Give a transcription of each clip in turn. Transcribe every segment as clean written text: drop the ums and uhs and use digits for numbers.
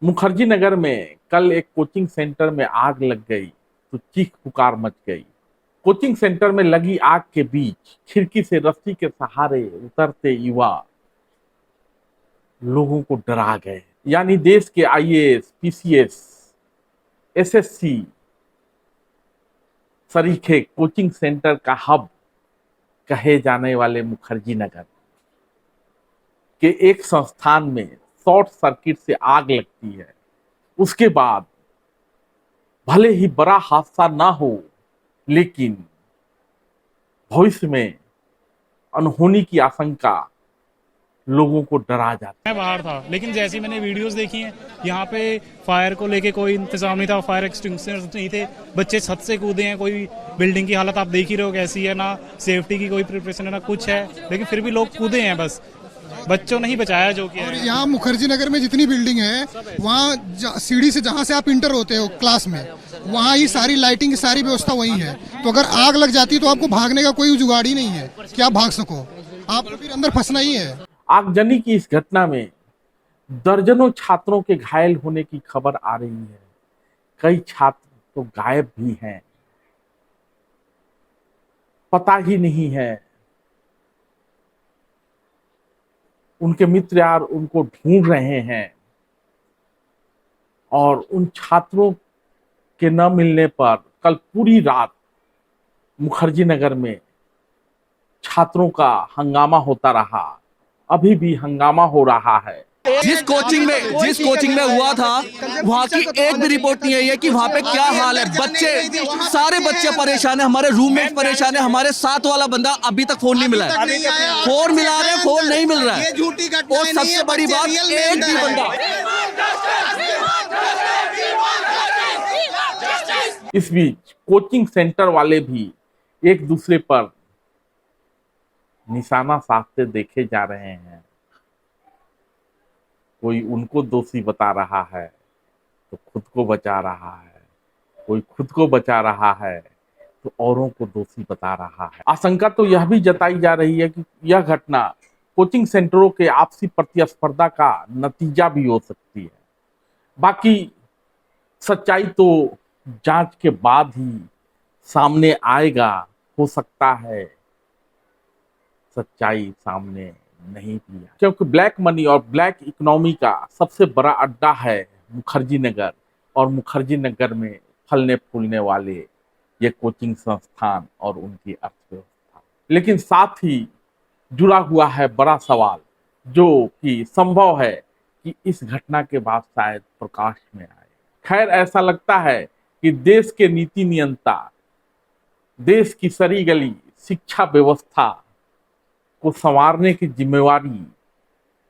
मुखर्जी नगर में कल एक कोचिंग सेंटर में आग लग गई तो चीख पुकार मच गई। कोचिंग सेंटर में लगी आग के बीच खिड़की से रस्सी के सहारे उतरते युवा लोगों को डरा गए। यानी देश के आईएएस, पीसीएस, एसएससी सरीखे कोचिंग सेंटर का हब कहे जाने वाले मुखर्जी नगर के एक संस्थान में शॉर्ट सर्किट से आग लगती है। उसके बाद भले ही बड़ा हादसा ना हो, लेकिन भविष्य में अनहोनी की आशंका लोगों को डरा जाती मैं बाहर था, लेकिन जैसे ही मैंने वीडियोस देखी हैं, यहाँ पे फायर को लेके कोई इंतजाम नहीं था, फायर एक्सटिंग्विशर्स नहीं थे, बच्चे छत से कूदे हैं, कोई बिल्डिंग की हालत आप देख ही रहे हो कैसी है, ना सेफ्टी की कोई प्रिपरेशन है ना कुछ है, लेकिन फिर भी लोग कूदे हैं, बस बच्चों ने ही बचाया जो कि और यहाँ मुखर्जी नगर में जितनी बिल्डिंग है वहाँ सीढ़ी से जहाँ से आप इंटर होते हो क्लास में, वहाँ ही सारी लाइटिंग की सारी व्यवस्था वही है। तो अगर आग लग जाती है तो आपको भागने का कोई जुगाड़ ही नहीं है कि आप भाग सको, आपको फिर अंदर फंसना ही है। आगजनी की इस घटना में दर्जनों छात्रों के घायल होने की खबर आ रही है। कई छात्र तो गायब भी हैं, पता ही नहीं है। उनके मित्र यार उनको ढूंढ रहे हैं और उन छात्रों के न मिलने पर कल पूरी रात मुखर्जी नगर में छात्रों का हंगामा होता रहा। अभी भी हंगामा हो रहा है। जिस कोचिंग में हुआ था वहाँ की एक भी रिपोर्ट नहीं आई है कि वहाँ पे क्या हाल है। बच्चे, सारे बच्चे परेशान है, हमारे रूममेट परेशान है, हमारे साथ वाला बंदा अभी तक फोन नहीं मिला है। फोन मिला रहे, फोन नहीं मिल रहा है। और सबसे बड़ी बात, एक भी बंदा। इस बीच कोचिंग सेंटर वाले भी एक दूसरे पर निशाना साधते देखे जा रहे हैं। कोई उनको दोषी बता रहा है तो खुद को बचा रहा है, कोई खुद को बचा रहा है तो औरों को दोषी बता रहा है। आशंका तो यह भी जताई जा रही है कि यह घटना कोचिंग सेंटरों के आपसी प्रतिस्पर्धा का नतीजा भी हो सकती है। बाकी सच्चाई तो जांच के बाद ही सामने आएगा। हो सकता है सच्चाई सामने नहीं भी आए, क्योंकि ब्लैक मनी और ब्लैक इकोनॉमी का सबसे बड़ा अड्डा है मुखर्जी नगर, और मुखर्जी नगर में फलने फूलने वाले ये कोचिंग संस्थान और उनकी अर्थव्यवस्था। लेकिन साथ ही जुड़ा हुआ है बड़ा सवाल, जो कि संभव है कि इस घटना के बाद शायद प्रकाश में आए। खैर, ऐसा लगता है कि देश के नीति नियंता, देश की सरी गली शिक्षा व्यवस्था को संवारने की जिम्मेवारी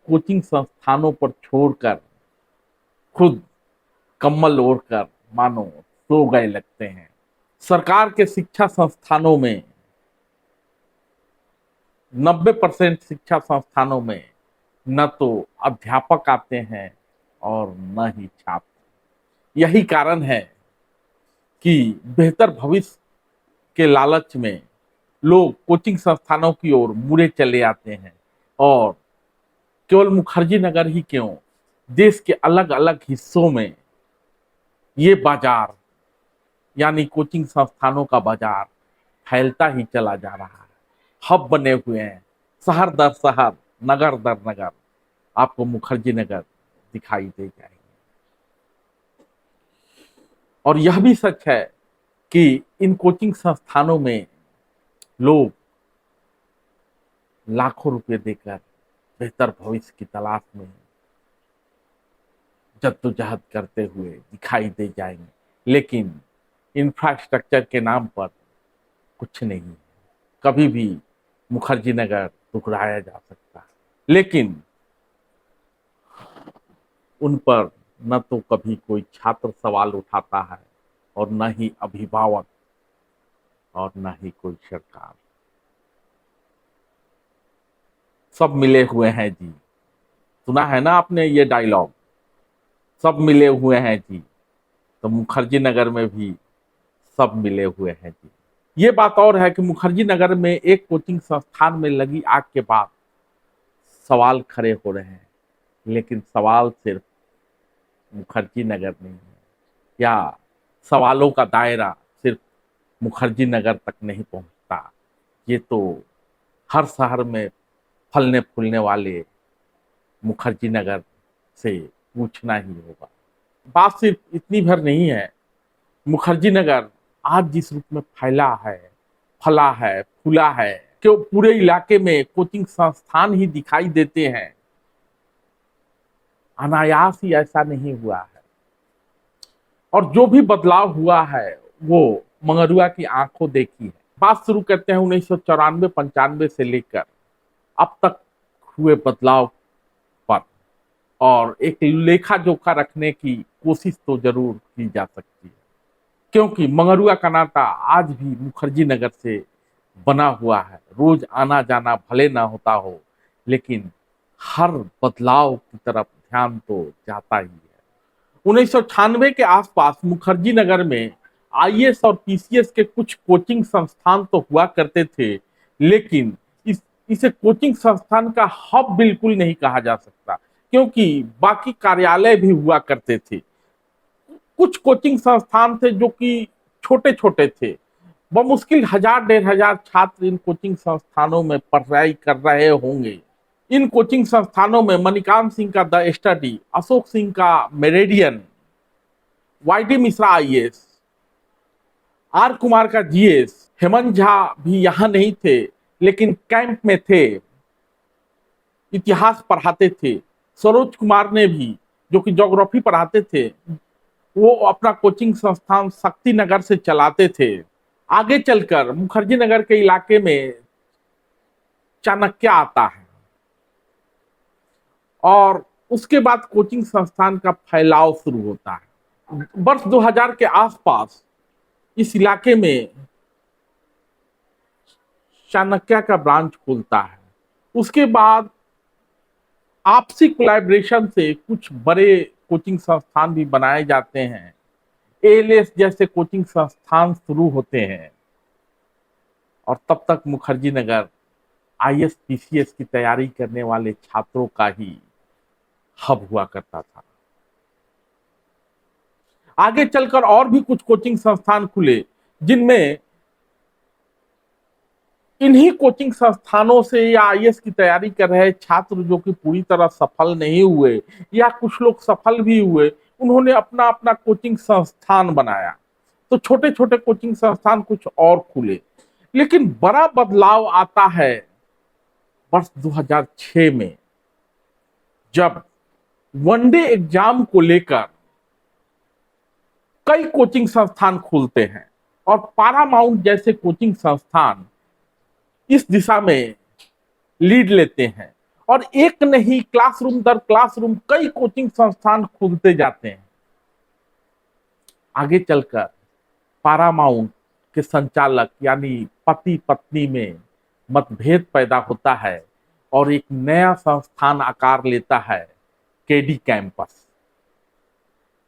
कोचिंग संस्थानों पर छोड़कर खुद कम्बल ओढ़कर मानो सो गए लगते हैं। सरकार के शिक्षा संस्थानों में 90% शिक्षा संस्थानों में न तो अध्यापक आते हैं और न ही छात्र। यही कारण है कि बेहतर भविष्य के लालच में लोग कोचिंग संस्थानों की ओर मुड़े चले आते हैं। और केवल मुखर्जी नगर ही क्यों, देश के अलग अलग हिस्सों में ये बाजार यानी कोचिंग संस्थानों का बाजार फैलता ही चला जा रहा है। हब बने हुए हैं, शहर दर शहर, नगर दर नगर आपको मुखर्जी नगर दिखाई दे जाएंगे। और यह भी सच है कि इन कोचिंग संस्थानों में लोग लाखों रुपए देकर बेहतर भविष्य की तलाश में जद्दोजहद करते हुए दिखाई दे जाएंगे, लेकिन इंफ्रास्ट्रक्चर के नाम पर कुछ नहीं है। कभी भी मुखर्जी नगर टुकराया जा सकता है, लेकिन उन पर न तो कभी कोई छात्र सवाल उठाता है और न ही अभिभावक और न ही कोई सरकार। सब मिले हुए हैं जी। सुना है ना आपने ये डायलॉग, सब मिले हुए हैं जी। तो मुखर्जी नगर में भी सब मिले हुए हैं जी। ये बात और है कि मुखर्जी नगर में एक कोचिंग संस्थान में लगी आग के बाद सवाल खड़े हो रहे हैं, लेकिन सवाल सिर्फ मुखर्जी नगर नहीं है, या सवालों का दायरा सिर्फ मुखर्जी नगर तक नहीं पहुंचता। ये तो हर शहर में फलने फूलने वाले मुखर्जी नगर से पूछना ही होगा। बात सिर्फ इतनी भर नहीं है, मुखर्जी नगर आज जिस रूप में फैला है, फला है, फूला है कि पूरे इलाके में कोचिंग संस्थान ही दिखाई देते हैं, अनायास ही ऐसा नहीं हुआ है। और जो भी बदलाव हुआ है वो मंगरुआ की आंखों देखी है। बात शुरू करते हैं 1994-95 से लेकर अब तक हुए बदलाव पर, और एक लेखा जोखा रखने की कोशिश तो जरूर की जा सकती है, क्योंकि मंगरुआ का नाता आज भी मुखर्जी नगर से बना हुआ है। रोज आना जाना भले ना होता हो, लेकिन हर बदलाव की तरफ ध्यान तो जाता ही है। 1996 के आसपास मुखर्जी नगर में आईएएस और पीसीएस के कुछ कोचिंग संस्थान तो हुआ करते थे, लेकिन इसे कोचिंग संस्थान का हब बिल्कुल नहीं कहा जा सकता, क्योंकि बाकी कार्यालय भी हुआ करते थे। कुछ कोचिंग संस्थान थे जो कि छोटे छोटे थे, बमुश्किल 1000-1500 छात्र इन कोचिंग संस्थानों में पढ़ाई कर रहे होंगे। इन कोचिंग संस्थानों में मणिकांत सिंह का द स्टडी, अशोक सिंह का Meridian, YD Mishra IAS, R Kumar का जीएस, हेमंत झा भी यहाँ नहीं थे लेकिन कैंप में थे, इतिहास पढ़ाते थे। सरोज कुमार ने भी, जो कि ज्योग्राफी पढ़ाते थे, वो अपना कोचिंग संस्थान शक्ति नगर से चलाते थे। आगे चलकर मुखर्जी नगर के इलाके में चाणक्य आता है और उसके बाद कोचिंग संस्थान का फैलाव शुरू होता है। वर्ष 2000 के आसपास इस इलाके में चाणक्य का ब्रांच खुलता है। उसके बाद आपसी कोलैबोरेशन से कुछ बड़े कोचिंग संस्थान भी बनाए जाते हैं, एएलएस जैसे कोचिंग संस्थान शुरू होते हैं, और तब तक मुखर्जी नगर आईएएस पीसीएस की तैयारी करने वाले छात्रों का ही हब हुआ करता था। आगे चलकर और भी कुछ कोचिंग संस्थान खुले, जिनमें इन्हीं कोचिंग संस्थानों से या आईएएस की तैयारी कर रहे छात्र जो कि पूरी तरह सफल नहीं हुए, या कुछ लोग सफल भी हुए, उन्होंने अपना अपना कोचिंग संस्थान बनाया। तो छोटे छोटे कोचिंग संस्थान कुछ और खुले, लेकिन बड़ा बदलाव आता है वर्ष 2006 में, जब वनडे एग्जाम को लेकर कई कोचिंग संस्थान खुलते हैं और पारामाउंट जैसे कोचिंग संस्थान इस दिशा में लीड लेते हैं, और एक नहीं क्लासरूम दर क्लासरूम कई कोचिंग संस्थान खुलते जाते हैं। आगे चलकर पारामाउंट के संचालक यानी पति पत्नी में मतभेद पैदा होता है और एक नया संस्थान आकार लेता है, केडी कैंपस।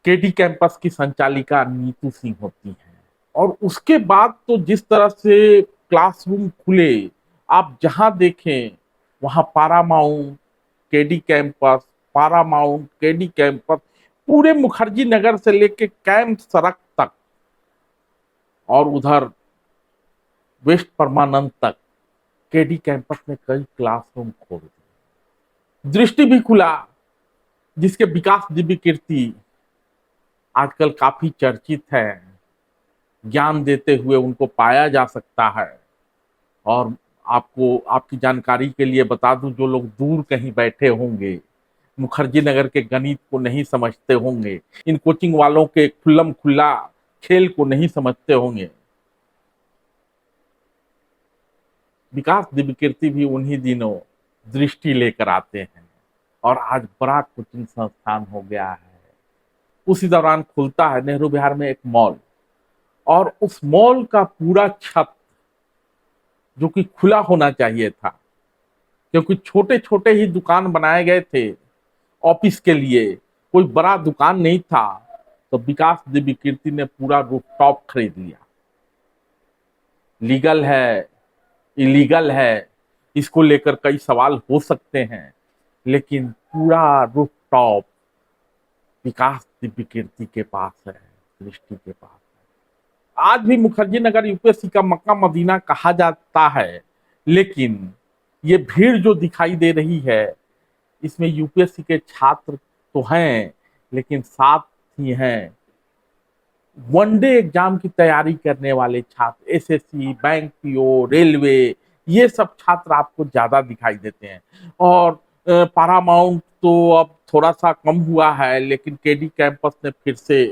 केडी कैंपस की संचालिका नीतू सिंह होती हैं, और उसके बाद तो जिस तरह से क्लासरूम खुले, आप जहां देखें वहां Paramount, KD campus, Paramount, KD campus, पूरे मुखर्जी नगर से लेके कैंप सड़क तक और उधर वेस्ट परमानंद तक केडी कैंपस में कई क्लासरूम खोल दिए। दृष्टि भी खुला, जिसके विकास दिव्य कीर्ति आजकल काफी चर्चित है, ज्ञान देते हुए उनको पाया जा सकता है। और आपको आपकी जानकारी के लिए बता दूं, जो लोग दूर कहीं बैठे होंगे, मुखर्जी नगर के गणित को नहीं समझते होंगे, इन कोचिंग वालों के खुल्लम खुल्ला खेल को नहीं समझते होंगे, विकास दिव्य कीर्ति भी उन्हीं दिनों दृष्टि लेकर आते हैं और आज बड़ा कोचिंग संस्थान हो गया है। उसी दौरान खुलता है नेहरू विहार में एक मॉल, और उस मॉल का पूरा छत जो कि खुला होना चाहिए था, क्योंकि छोटे छोटे ही दुकान बनाए गए थे ऑफिस के लिए, कोई बड़ा दुकान नहीं था, तो विकास दिव्य कीर्ति ने पूरा रूफटॉप खरीद लिया। लीगल है, इलीगल है, इसको लेकर कई सवाल हो सकते हैं, लेकिन पूरा रूफटॉप विकास दिव्य कीर्ति के पास है, दृष्टि के पास है। आज भी मुखर्जी नगर यूपीएससी का मक्का मदीना कहा जाता है, लेकिन ये भीड़ जो दिखाई दे रही है इसमें यूपीएससी के छात्र तो हैं, लेकिन साथ ही हैं वनडे एग्जाम की तैयारी करने वाले छात्र, एसएससी, बैंक पीओ, रेलवे, ये सब छात्र आपको ज्यादा दिखाई देते हैं। और पारामाउंट तो अब थोड़ा सा कम हुआ है, लेकिन केडी कैंपस ने फिर से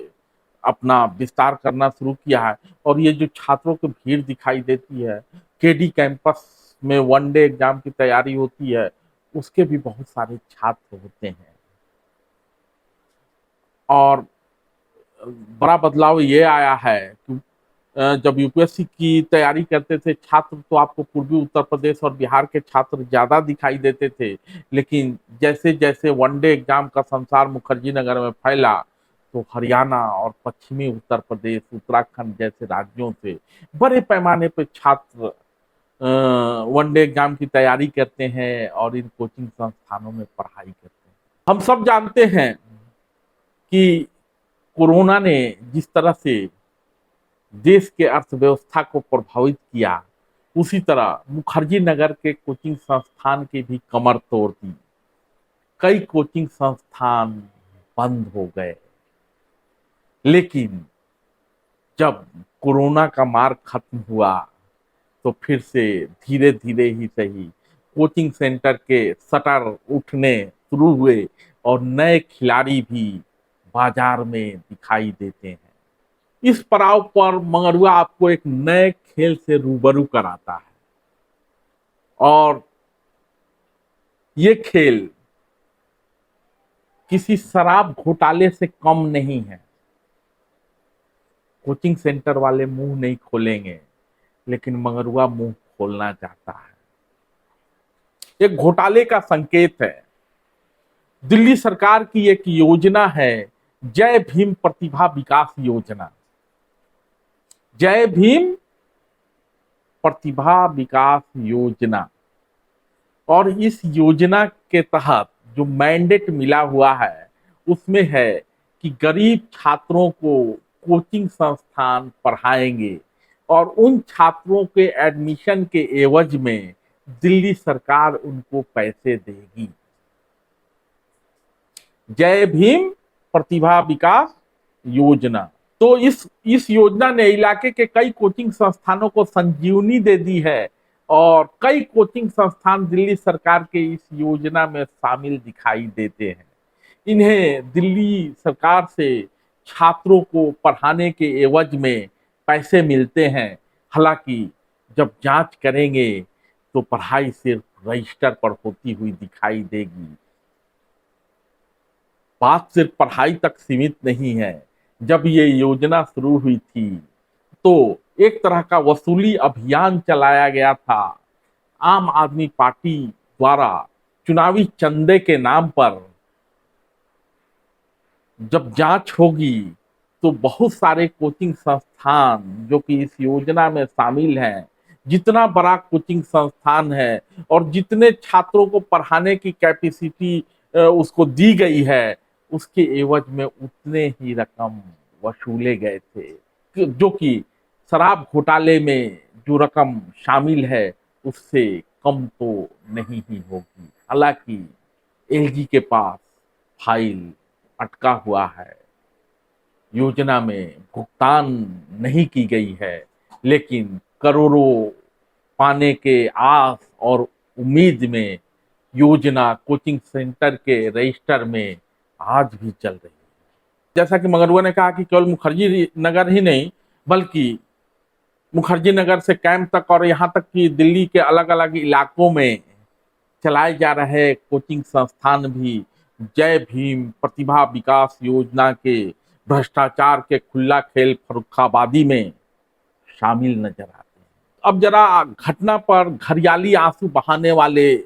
अपना विस्तार करना शुरू किया है। और ये जो छात्रों की भीड़ दिखाई देती है, केडी कैंपस में वनडे एग्जाम की तैयारी होती है, उसके भी बहुत सारे छात्र होते हैं। और बड़ा बदलाव ये आया है कि जब यूपीएससी की तैयारी करते थे छात्र तो आपको पूर्वी उत्तर प्रदेश और बिहार के छात्र ज्यादा दिखाई देते थे, लेकिन जैसे जैसे वनडे एग्जाम का संसार मुखर्जी नगर में फैला तो हरियाणा और पश्चिमी उत्तर प्रदेश, उत्तराखंड जैसे राज्यों से बड़े पैमाने पर छात्र वनडे एग्जाम की तैयारी करते हैं और इन कोचिंग संस्थानों में पढ़ाई करते हैं। हम सब जानते हैं कि कोरोना ने जिस तरह से देश के अर्थव्यवस्था को प्रभावित किया, उसी तरह मुखर्जी नगर के कोचिंग संस्थान की भी कमर तोड़ दी। कई कोचिंग संस्थान बंद हो गए, लेकिन जब कोरोना का मार खत्म हुआ तो फिर से धीरे धीरे ही सही कोचिंग सेंटर के शटर उठने शुरू हुए और नए खिलाड़ी भी बाजार में दिखाई देते हैं। इस पड़ाव पर मंगरुआ आपको एक नए खेल से रूबरू कराता है, और ये खेल किसी शराब घोटाले से कम नहीं है। कोचिंग सेंटर वाले मुंह नहीं खोलेंगे, लेकिन मंगरुआ मुंह खोलना चाहता है। एक घोटाले का संकेत है। दिल्ली सरकार की एक योजना है जय भीम प्रतिभा विकास योजना। जय भीम प्रतिभा विकास योजना, और इस योजना के तहत जो मैंडेट मिला हुआ है उसमें है कि गरीब छात्रों को कोचिंग संस्थान पढ़ाएंगे और उन छात्रों के एडमिशन के एवज में दिल्ली सरकार उनको पैसे देगी। जय भीम प्रतिभा विकास योजना। तो इस योजना ने इलाके के कई कोचिंग संस्थानों को संजीवनी दे दी है, और कई कोचिंग संस्थान दिल्ली सरकार के इस योजना में शामिल दिखाई देते हैं। इन्हें दिल्ली सरकार से छात्रों को पढ़ाने के एवज में पैसे मिलते हैं। हालांकि जब जांच करेंगे तो पढ़ाई सिर्फ रजिस्टर पर होती हुई दिखाई देगी। बात सिर्फ पढ़ाई तक सीमित नहीं है। जब ये योजना शुरू हुई थी तो एक तरह का वसूली अभियान चलाया गया था। आम आदमी पार्टी द्वारा चुनावी चंदे के नाम पर जब जांच होगी तो बहुत सारे कोचिंग संस्थान जो कि इस योजना में शामिल हैं, जितना बड़ा कोचिंग संस्थान है और जितने छात्रों को पढ़ाने की कैपेसिटी उसको दी गई है, उसके एवज में उतने ही रकम वसूले गए थे, जो कि शराब घोटाले में जो रकम शामिल है उससे कम तो नहीं ही होगी। हालांकि एलजी के पास फाइल अटका हुआ है, योजना में भुगतान नहीं की गई है, लेकिन करोड़ों पाने के आस और उम्मीद में योजना कोचिंग सेंटर के रजिस्टर में आज भी चल रही है। जैसा कि मंगरुआ ने कहा कि केवल मुखर्जी नगर ही नहीं, बल्कि मुखर्जी नगर से कैंप तक और यहाँ तक कि दिल्ली के अलग अलग इलाकों में चलाए जा रहे कोचिंग संस्थान भी जय भीम प्रतिभा विकास योजना के भ्रष्टाचार के खुला खेल फर्रुखाबादी में शामिल नजर आते हैं। अब जरा घटना पर घरियाली आंसू बहाने वाले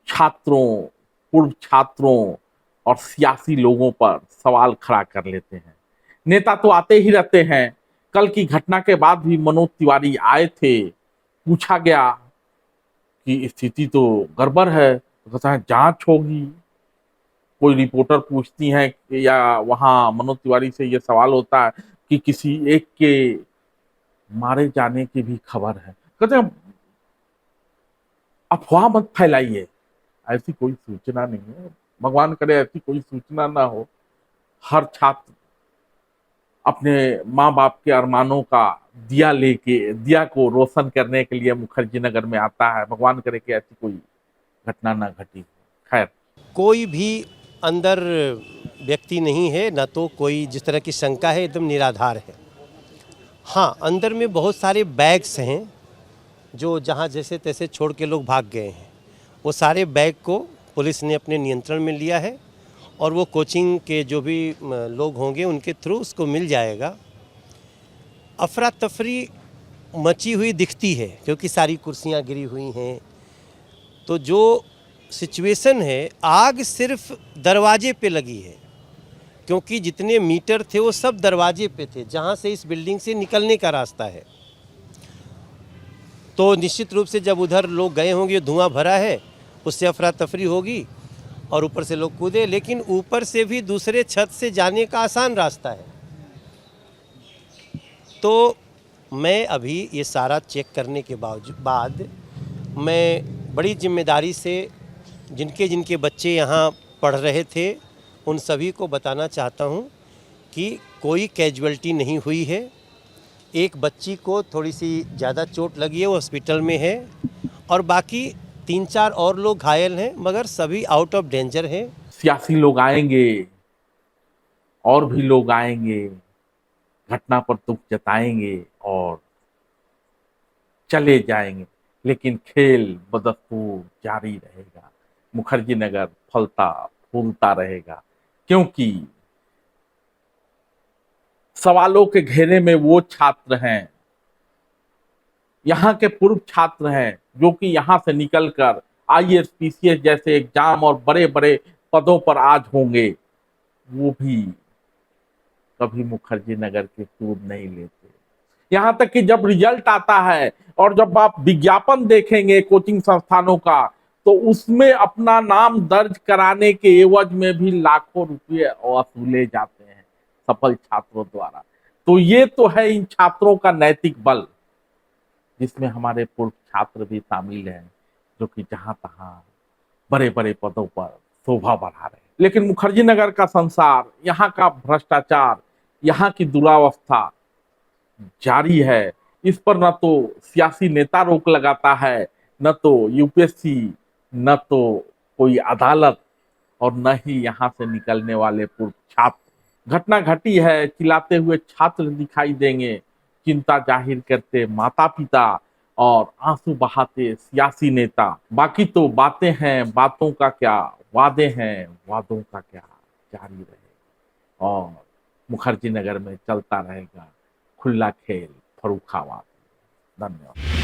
छात्रों, पूर्व छात्रों और सियासी लोगों पर सवाल खड़ा कर लेते हैं। नेता तो आते ही रहते हैं। कल की घटना के बाद भी मनोज तिवारी आए थे, पूछा गया कि स्थिति तो गड़बड़ है, तो कहता है जांच होगी। कोई रिपोर्टर पूछती हैं या वहाँ मनोज तिवारी से ये सवाल होता है कि किसी एक के मारे जाने की भी खबर है, कहते हैं अफवाह मत फैलाइए, ऐसी कोई सूचना नहीं है, भगवान करे ऐसी कोई सूचना ना हो। हर छात्र अपने माँ बाप के अरमानों का दिया को रोशन करने के लिए मुखर्जी नगर में आता है, भगवान करे कि ऐसी कोई घटना ना घटी। खैर, कोई भी अंदर व्यक्ति नहीं है, ना तो कोई जिस तरह की शंका है एकदम निराधार है। हाँ, अंदर में बहुत सारे बैग्स हैं जो जहाँ जैसे तैसे छोड़ के लोग भाग गए हैं। वो सारे बैग को पुलिस ने अपने नियंत्रण में लिया है और वो कोचिंग के जो भी लोग होंगे उनके थ्रू उसको मिल जाएगा। अफरा तफरी मची हुई दिखती है क्योंकि सारी कुर्सियाँ गिरी हुई हैं। तो जो सिचुएशन है, आग सिर्फ दरवाजे पे लगी है क्योंकि जितने मीटर थे वो सब दरवाजे पे थे जहाँ से इस बिल्डिंग से निकलने का रास्ता है। तो निश्चित रूप से जब उधर लोग गए होंगे, धुआं भरा है, उससे अफरा तफरी होगी और ऊपर से लोग कूदे। लेकिन ऊपर से भी दूसरे छत से जाने का आसान रास्ता है। तो मैं अभी ये सारा चेक करने के बाद मैं बड़ी जिम्मेदारी से जिनके बच्चे यहाँ पढ़ रहे थे उन सभी को बताना चाहता हूँ कि कोई कैजुअल्टी नहीं हुई है। एक बच्ची को थोड़ी सी ज़्यादा चोट लगी है, वो हॉस्पिटल में है, और बाकी 3-4 और लोग घायल हैं, मगर सभी आउट ऑफ डेंजर हैं। सियासी लोग आएंगे और भी लोग आएंगे, घटना पर दुख जताएंगे और चले जाएंगे, लेकिन खेल बदस्तूर जारी रहेगा। मुखर्जी नगर फलता फूलता रहेगा क्योंकि सवालों के घेरे में वो छात्र हैं, यहाँ के पूर्व छात्र हैं जो कि यहाँ से निकलकर IAS PCS जैसे एग्जाम और बड़े बड़े पदों पर आज होंगे, वो भी कभी मुखर्जी नगर के सूद नहीं लेते। यहाँ तक कि जब रिजल्ट आता है और जब आप विज्ञापन देखेंगे कोचिंग संस्थानों का, तो उसमें अपना नाम दर्ज कराने के एवज में भी लाखों रुपये वसूले जाते हैं सफल छात्रों द्वारा। तो ये तो है इन छात्रों का नैतिक बल, जिसमें हमारे पूर्व छात्र भी शामिल हैं जो कि जहां तहां बड़े बड़े पदों पर शोभा बढ़ा रहे हैं। लेकिन मुखर्जी नगर का संसार, यहाँ का भ्रष्टाचार, यहाँ की दुरावस्था जारी है। इस पर न तो सियासी नेता रोक लगाता है, न तो UPSC, न तो कोई अदालत, और न ही यहाँ से निकलने वाले पूर्व छात्र। घटना घटी है, चिल्लाते हुए छात्र दिखाई देंगे, चिंता जाहिर करते माता पिता और आंसू बहाते सियासी नेता। बाकी तो बातें हैं, बातों का क्या, वादे हैं, वादों का क्या, जारी रहेगा और मुखर्जी नगर में चलता रहेगा खुला खेल फर्रुखाबाद। धन्यवाद।